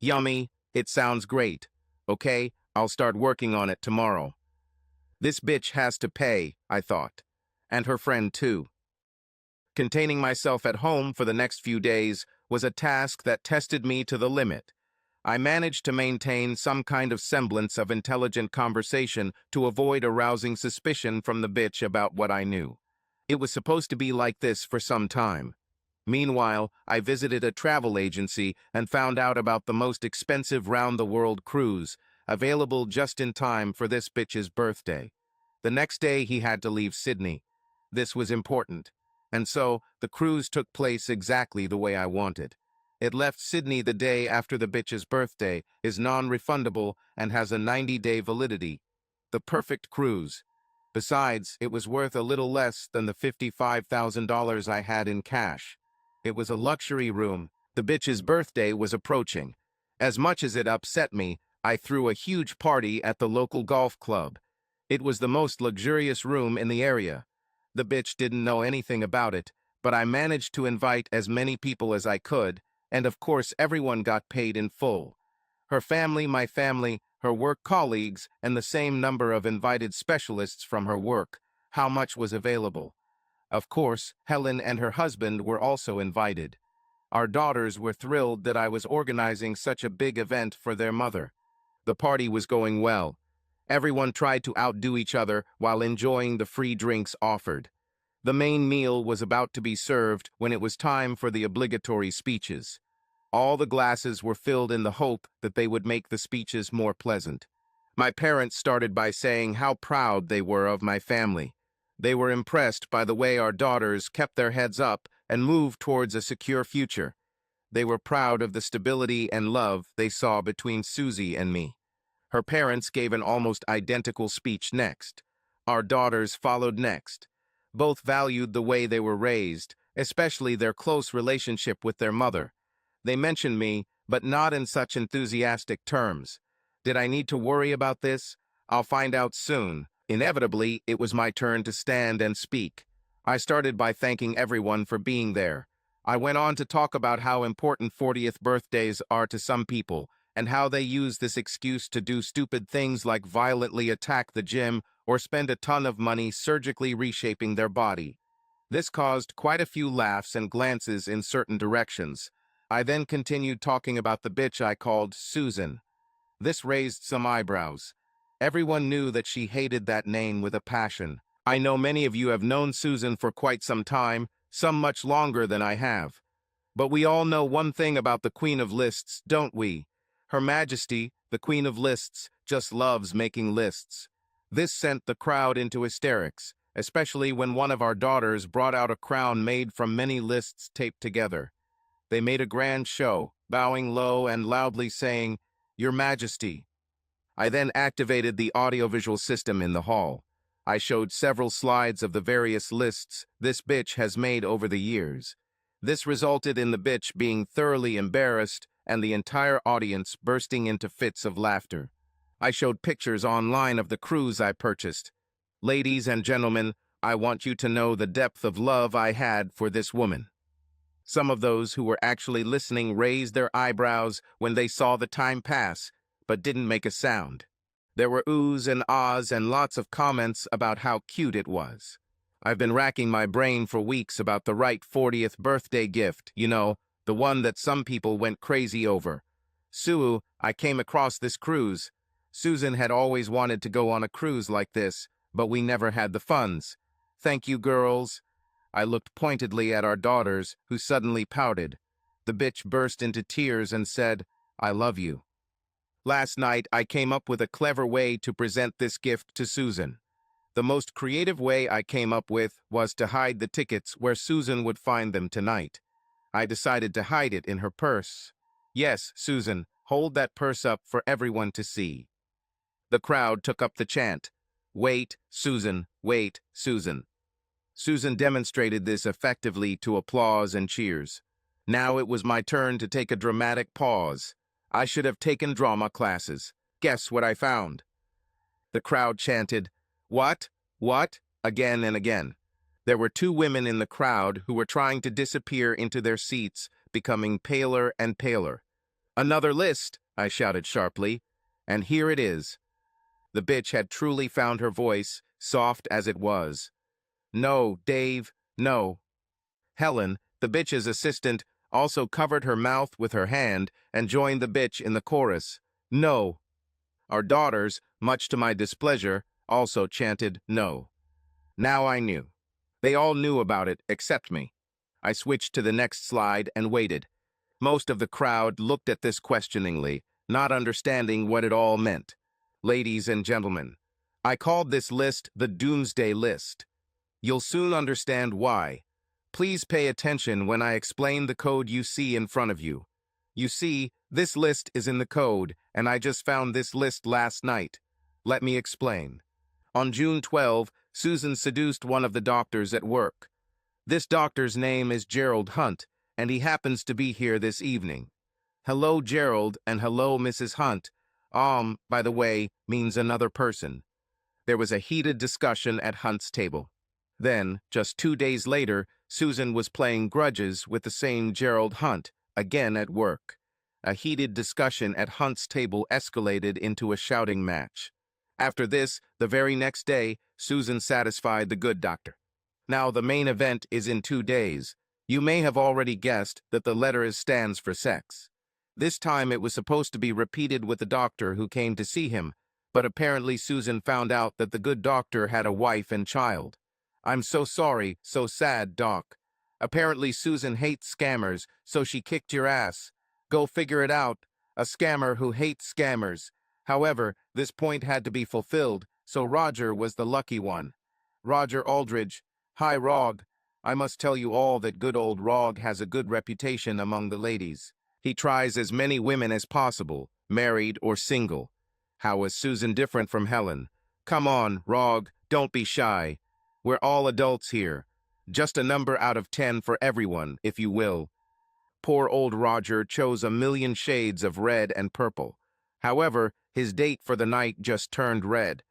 Yummy, it sounds great. Okay, I'll start working on it tomorrow. This bitch has to pay, I thought. And her friend too. Containing myself at home for the next few days was a task that tested me to the limit. I managed to maintain some kind of semblance of intelligent conversation to avoid arousing suspicion from the bitch about what I knew. It was supposed to be like this for some time. Meanwhile, I visited a travel agency and found out about the most expensive round-the-world cruise, available just in time for this bitch's birthday. The next day he had to leave Sydney. This was important. And so, the cruise took place exactly the way I wanted. It left Sydney the day after the bitch's birthday, is non-refundable, and has a 90-day validity. The perfect cruise. Besides, it was worth a little less than the $55,000 I had in cash. It was a luxury room. The bitch's birthday was approaching. As much as it upset me, I threw a huge party at the local golf club. It was the most luxurious room in the area. The bitch didn't know anything about it, but I managed to invite as many people as I could, and of course everyone got paid in full. Her family, my family, her work colleagues, and the same number of invited specialists from her work. How much was available? Of course, Helen and her husband were also invited. Our daughters were thrilled that I was organizing such a big event for their mother. The party was going well. Everyone tried to outdo each other while enjoying the free drinks offered. The main meal was about to be served when it was time for the obligatory speeches. All the glasses were filled in the hope that they would make the speeches more pleasant. My parents started by saying how proud they were of my family. They were impressed by the way our daughters kept their heads up and moved towards a secure future. They were proud of the stability and love they saw between Susie and me. Her parents gave an almost identical speech next. Our daughters followed next. Both valued the way they were raised, especially their close relationship with their mother. They mentioned me, but not in such enthusiastic terms. Did I need to worry about this? I'll find out soon. Inevitably, it was my turn to stand and speak. I started by thanking everyone for being there. I went on to talk about how important 40th birthdays are to some people, and how they use this excuse to do stupid things like violently attack the gym or spend a ton of money surgically reshaping their body. This caused quite a few laughs and glances in certain directions. I then continued talking about the bitch I called Susan. This raised some eyebrows. Everyone knew that she hated that name with a passion. I know many of you have known Susan for quite some time, some much longer than I have. But we all know one thing about the Queen of Lists, don't we? Her Majesty, the Queen of Lists, just loves making lists. This sent the crowd into hysterics, especially when one of our daughters brought out a crown made from many lists taped together. They made a grand show, bowing low and loudly saying, "Your Majesty." I then activated the audiovisual system in the hall. I showed several slides of the various lists this bitch has made over the years. This resulted in the bitch being thoroughly embarrassed and the entire audience bursting into fits of laughter. I showed pictures online of the cruise I purchased. Ladies and gentlemen, I want you to know the depth of love I had for this woman. Some of those who were actually listening raised their eyebrows when they saw the time pass, but didn't make a sound. There were oohs and ahs and lots of comments about how cute it was. I've been racking my brain for weeks about the right 40th birthday gift, you know, the one that some people went crazy over. Sue, I came across this cruise. Susan had always wanted to go on a cruise like this, but we never had the funds. Thank you, girls. I looked pointedly at our daughters, who suddenly pouted. The bitch burst into tears and said, I love you. Last night, I came up with a clever way to present this gift to Susan. The most creative way I came up with was to hide the tickets where Susan would find them tonight. I decided to hide it in her purse. Yes, Susan, hold that purse up for everyone to see. The crowd took up the chant. Wait, Susan, wait, Susan. Susan demonstrated this effectively to applause and cheers. Now it was my turn to take a dramatic pause. I should have taken drama classes. Guess what I found? The crowd chanted, What? What? Again and again. There were two women in the crowd who were trying to disappear into their seats, becoming paler and paler. Another list, I shouted sharply, and here it is. The bitch had truly found her voice, soft as it was. No, Dave, no. Helen, the bitch's assistant, also covered her mouth with her hand and joined the bitch in the chorus. No. Our daughters, much to my displeasure, also chanted no. Now I knew. They all knew about it except me. I switched to the next slide and waited. Most of the crowd looked at this questioningly, not understanding what it all meant. Ladies and gentlemen, I called this list the Doomsday List. You'll soon understand why. Please pay attention when I explain the code you see in front of you. You see, this list is in the code, and I just found this list last night. Let me explain. On June 12, Susan seduced one of the doctors at work. This doctor's name is Gerald Hunt, and he happens to be here this evening. Hello, Gerald, and hello, Mrs. Hunt. By the way, means another person. There was a heated discussion at Hunt's table. Then, just 2 days later, Susan was playing grudges with the same Gerald Hunt, again at work. A heated discussion at Hunt's table escalated into a shouting match. After this, the very next day, Susan satisfied the good doctor. Now the main event is in 2 days. You may have already guessed that the letter stands for sex. This time it was supposed to be repeated with the doctor who came to see him, but apparently Susan found out that the good doctor had a wife and child. I'm so sorry, so sad, Doc. Apparently Susan hates scammers, so she kicked your ass. Go figure it out. A scammer who hates scammers. However, this point had to be fulfilled, so Roger was the lucky one. Roger Aldridge. Hi, Rog. I must tell you all that good old Rog has a good reputation among the ladies. He tries as many women as possible, married or single. How is Susan different from Helen? Come on, Rog, don't be shy. We're all adults here. Just a number out of 10 for everyone, if you will. Poor old Roger chose a million shades of red and purple. However, his date for the night just turned red.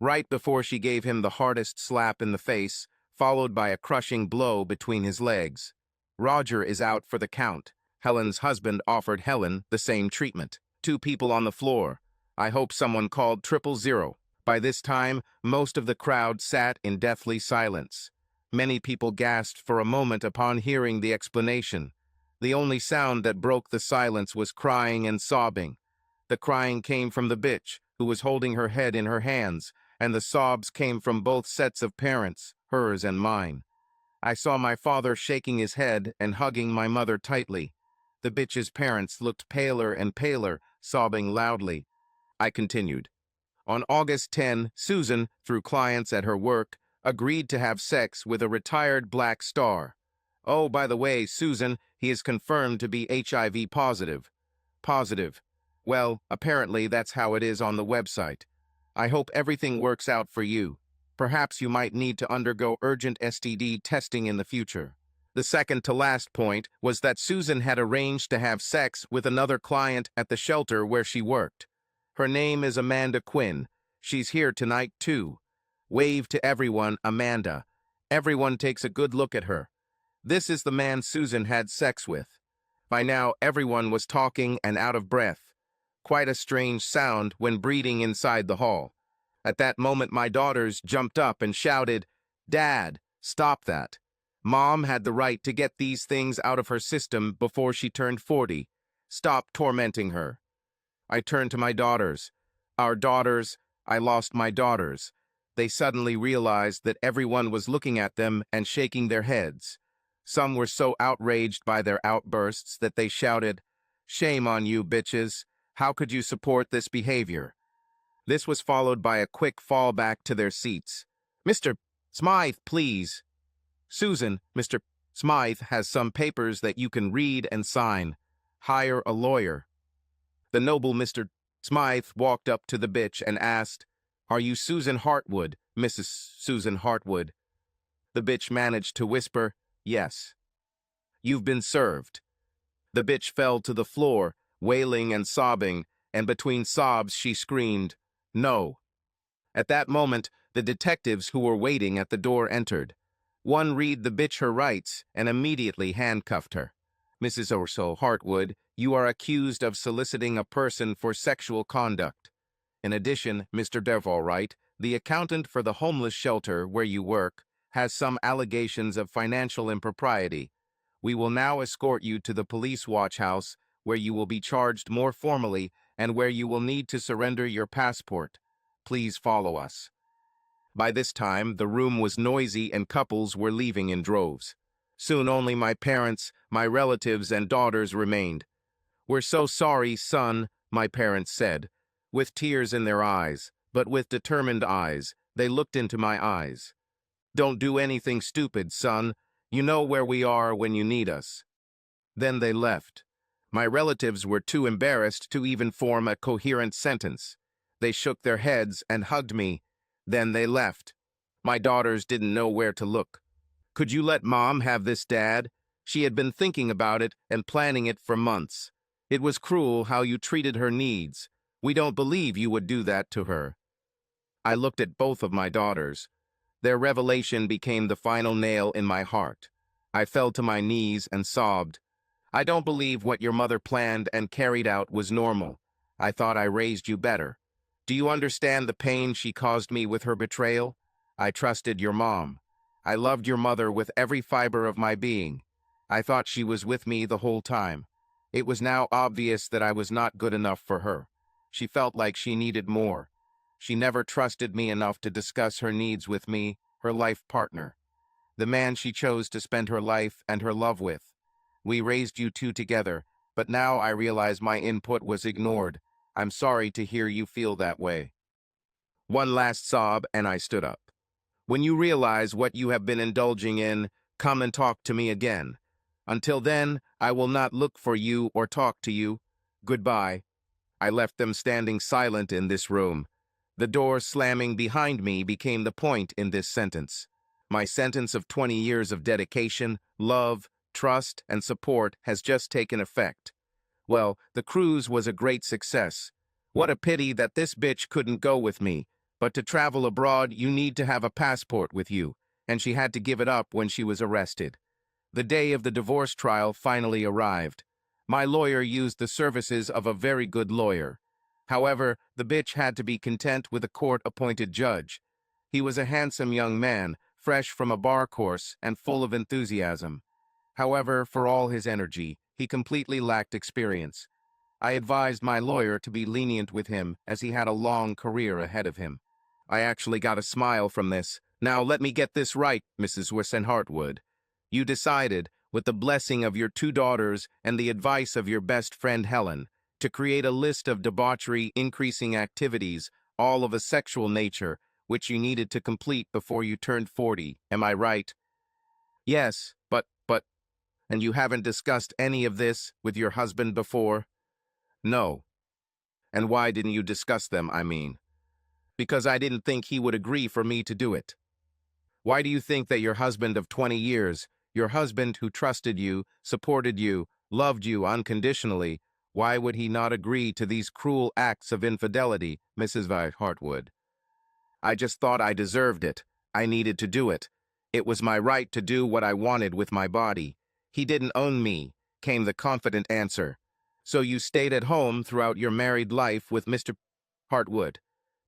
Right before she gave him the hardest slap in the face, followed by a crushing blow between his legs. Roger is out for the count. Helen's husband offered Helen the same treatment. 2 people on the floor. I hope someone called 000. By this time, most of the crowd sat in deathly silence. Many people gasped for a moment upon hearing the explanation. The only sound that broke the silence was crying and sobbing. The crying came from the bitch, who was holding her head in her hands, and the sobs came from both sets of parents, hers and mine. I saw my father shaking his head and hugging my mother tightly. The bitch's parents looked paler and paler, sobbing loudly. I continued. On August 10, Susan, through clients at her work, agreed to have sex with a retired black star. Oh, by the way, Susan, he is confirmed to be HIV positive. Positive. Well, apparently that's how it is on the website. I hope everything works out for you. Perhaps you might need to undergo urgent STD testing in the future. The second to last point was that Susan had arranged to have sex with another client at the shelter where she worked. Her name is Amanda Quinn. She's here tonight, too. Wave to everyone, Amanda. Everyone takes a good look at her. This is the man Susan had sex with. By now, everyone was talking and out of breath. Quite a strange sound when breathing inside the hall. At that moment, my daughters jumped up and shouted, "Dad, stop that. Mom had the right to get these things out of her system before she turned 40. Stop tormenting her." I turned to my daughters. Our daughters, I lost my daughters. They suddenly realized that everyone was looking at them and shaking their heads. Some were so outraged by their outbursts that they shouted, "Shame on you, bitches. How could you support this behavior?" This was followed by a quick fall back to their seats. "Mr. Smythe, please." "Susan, Mr. Smythe has some papers that you can read and sign. Hire a lawyer." The noble Mr. Smythe walked up to the bitch and asked, "Are you Susan Hartwood, Mrs. Susan Hartwood?" The bitch managed to whisper, "Yes." "You've been served." The bitch fell to the floor, wailing and sobbing, and between sobs she screamed, "No." At that moment, the detectives who were waiting at the door entered. One read the bitch her rights and immediately handcuffed her. "Mrs. Orso Hartwood, you are accused of soliciting a person for sexual conduct. In addition, Mr. Devolwright, the accountant for the homeless shelter where you work, has some allegations of financial impropriety. We will now escort you to the police watch house, where you will be charged more formally and where you will need to surrender your passport. Please follow us." By this time, the room was noisy and couples were leaving in droves. Soon only my parents, my relatives, and daughters remained. "We're so sorry, son," my parents said. With tears in their eyes, but with determined eyes, they looked into my eyes. "Don't do anything stupid, son. You know where we are when you need us." Then they left. My relatives were too embarrassed to even form a coherent sentence. They shook their heads and hugged me. Then they left. My daughters didn't know where to look. "Could you let Mom have this, Dad? She had been thinking about it and planning it for months. It was cruel how you treated her needs. We don't believe you would do that to her." I looked at both of my daughters. Their revelation became the final nail in my heart. I fell to my knees and sobbed. "I don't believe what your mother planned and carried out was normal. I thought I raised you better. Do you understand the pain she caused me with her betrayal? I trusted your mom. I loved your mother with every fiber of my being. I thought she was with me the whole time. It was now obvious that I was not good enough for her. She felt like she needed more. She never trusted me enough to discuss her needs with me, her life partner, the man she chose to spend her life and her love with. We raised you two together, but now I realize my input was ignored. I'm sorry to hear you feel that way." One last sob, and I stood up. "When you realize what you have been indulging in, come and talk to me again. Until then, I will not look for you or talk to you. Goodbye." I left them standing silent in this room. The door slamming behind me became the point in this sentence. My sentence of 20 years of dedication, love, trust, and support has just taken effect. Well, the cruise was a great success. What a pity that this bitch couldn't go with me. But to travel abroad, you need to have a passport with you, and she had to give it up when she was arrested. The day of the divorce trial finally arrived. My lawyer used the services of a very good lawyer. However, the bitch had to be content with a court-appointed judge. He was a handsome young man, fresh from a bar course and full of enthusiasm. However, for all his energy, he completely lacked experience. I advised my lawyer to be lenient with him as he had a long career ahead of him. I actually got a smile from this. "Now let me get this right, Mrs. Wissen Hartwood. You decided, with the blessing of your two daughters and the advice of your best friend Helen, to create a list of debauchery increasing activities, all of a sexual nature, which you needed to complete before you turned 40. Am I right?" "Yes, but, and you haven't discussed any of this with your husband before?" "No." And why didn't you discuss them, I mean? Because I didn't think he would agree for me to do it. Why do you think that your husband of 20 years, your husband who trusted you, supported you, loved you unconditionally, why would he not agree to these cruel acts of infidelity, Mrs. Hartwood? I just thought I deserved it. I needed to do it. It was my right to do what I wanted with my body. He didn't own me, came the confident answer. So you stayed at home throughout your married life with Mr. Hartwood.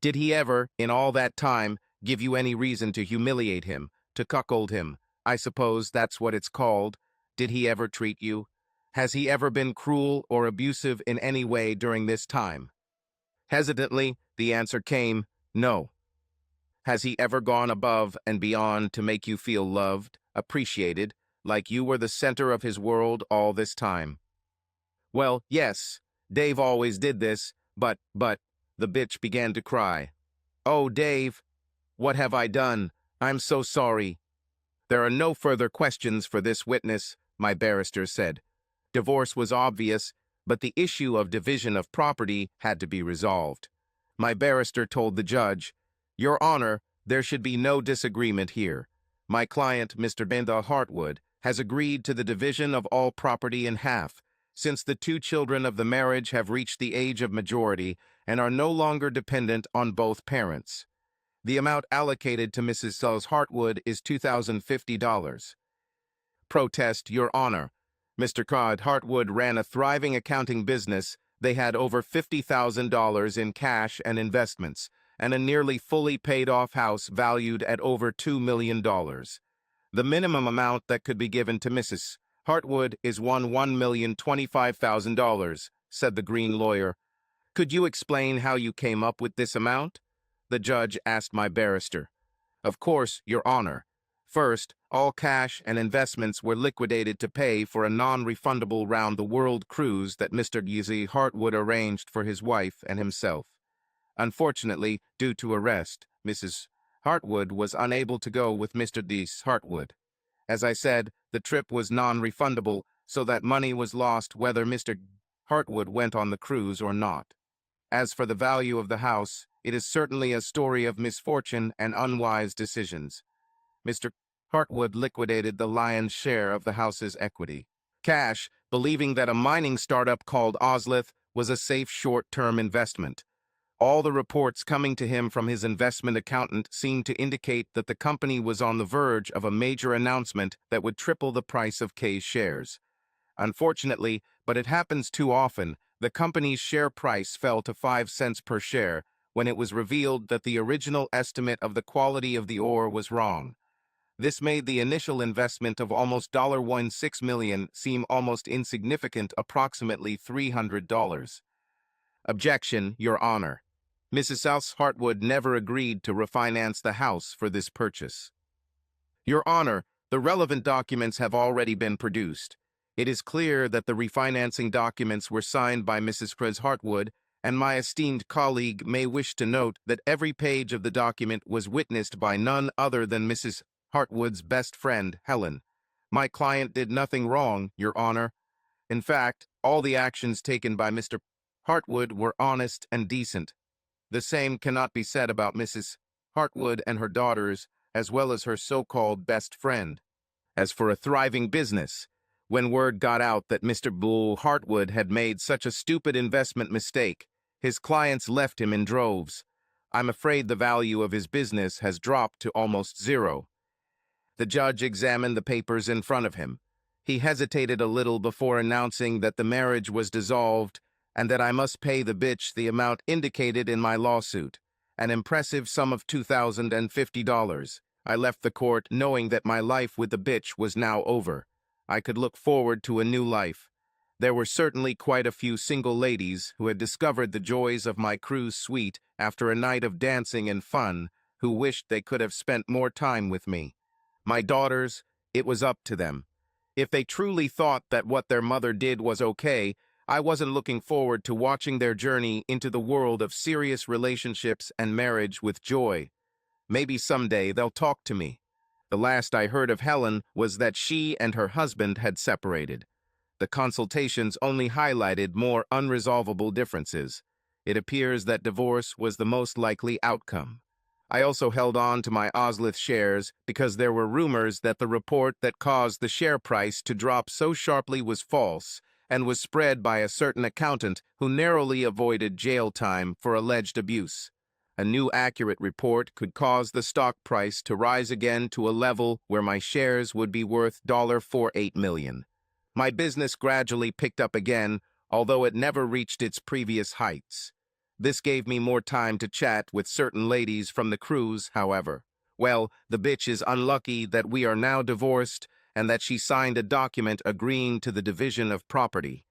Did he ever, in all that time, give you any reason to humiliate him, to cuckold him? I suppose that's what it's called. Did he ever treat you? Has he ever been cruel or abusive in any way during this time? Hesitantly, the answer came, no. Has he ever gone above and beyond to make you feel loved, appreciated, like you were the center of his world all this time? Well, yes, Dave always did this, but, the bitch began to cry. Oh, Dave, what have I done? I'm so sorry. There are no further questions for this witness, my barrister said. Divorce was obvious, but the issue of division of property had to be resolved. My barrister told the judge, Your Honor, there should be no disagreement here. My client, Mr. Benda Hartwood, has agreed to the division of all property in half, since the two children of the marriage have reached the age of majority and are no longer dependent on both parents. The amount allocated to Mrs. Sells Hartwood is $2,050. Protest, Your Honor. Mr. Cod Hartwood ran a thriving accounting business. They had over $50,000 in cash and investments, and a nearly fully paid-off house valued at over $2 million. The minimum amount that could be given to Mrs. Hartwood is $1,025,000, said the green lawyer. Could you explain how you came up with this amount? The judge asked my barrister. Of course, Your Honor. First, all cash and investments were liquidated to pay for a non-refundable round-the-world cruise that Mr. Gizzy Hartwood arranged for his wife and himself. Unfortunately, due to arrest, Mrs. Hartwood was unable to go with Mr. Dees Hartwood. As I said, the trip was non-refundable, so that money was lost whether Mr. Hartwood went on the cruise or not. As for the value of the house, it is certainly a story of misfortune and unwise decisions. Mr. Hartwood liquidated the lion's share of the house's equity. Cash, believing that a mining startup called Oslith was a safe short-term investment. All the reports coming to him from his investment accountant seemed to indicate that the company was on the verge of a major announcement that would triple the price of K's shares. Unfortunately, but it happens too often, the company's share price fell to 5 cents per share when it was revealed that the original estimate of the quality of the ore was wrong. This made the initial investment of almost $16 million seem almost insignificant, approximately $300. Objection, Your Honor. Mrs. South Hartwood never agreed to refinance the house for this purchase. Your Honor, the relevant documents have already been produced. It is clear that the refinancing documents were signed by Mrs. Chris Hartwood, and my esteemed colleague may wish to note that every page of the document was witnessed by none other than Mrs. Hartwood's best friend, Helen. My client did nothing wrong, Your Honor. In fact, all the actions taken by Mr. Hartwood were honest and decent. The same cannot be said about Mrs. Hartwood and her daughters, as well as her so-called best friend. As for a thriving business, when word got out that Mr. Bull Hartwood had made such a stupid investment mistake, his clients left him in droves. I'm afraid the value of his business has dropped to almost zero. The judge examined the papers in front of him. He hesitated a little before announcing that the marriage was dissolved and that I must pay the bitch the amount indicated in my lawsuit, an impressive sum of $2,050. I left the court knowing that my life with the bitch was now over. I could look forward to a new life. There were certainly quite a few single ladies who had discovered the joys of my cruise suite after a night of dancing and fun, who wished they could have spent more time with me. My daughters, it was up to them. If they truly thought that what their mother did was okay, I wasn't looking forward to watching their journey into the world of serious relationships and marriage with joy. Maybe someday they'll talk to me. The last I heard of Helen was that she and her husband had separated. The consultations only highlighted more unresolvable differences. It appears that divorce was the most likely outcome. I also held on to my Oslith shares because there were rumors that the report that caused the share price to drop so sharply was false and was spread by a certain accountant who narrowly avoided jail time for alleged abuse. A new accurate report could cause the stock price to rise again to a level where my shares would be worth $48 million. My business gradually picked up again, although it never reached its previous heights. This gave me more time to chat with certain ladies from the cruise, however. Well, the bitch is unlucky that we are now divorced and that she signed a document agreeing to the division of property.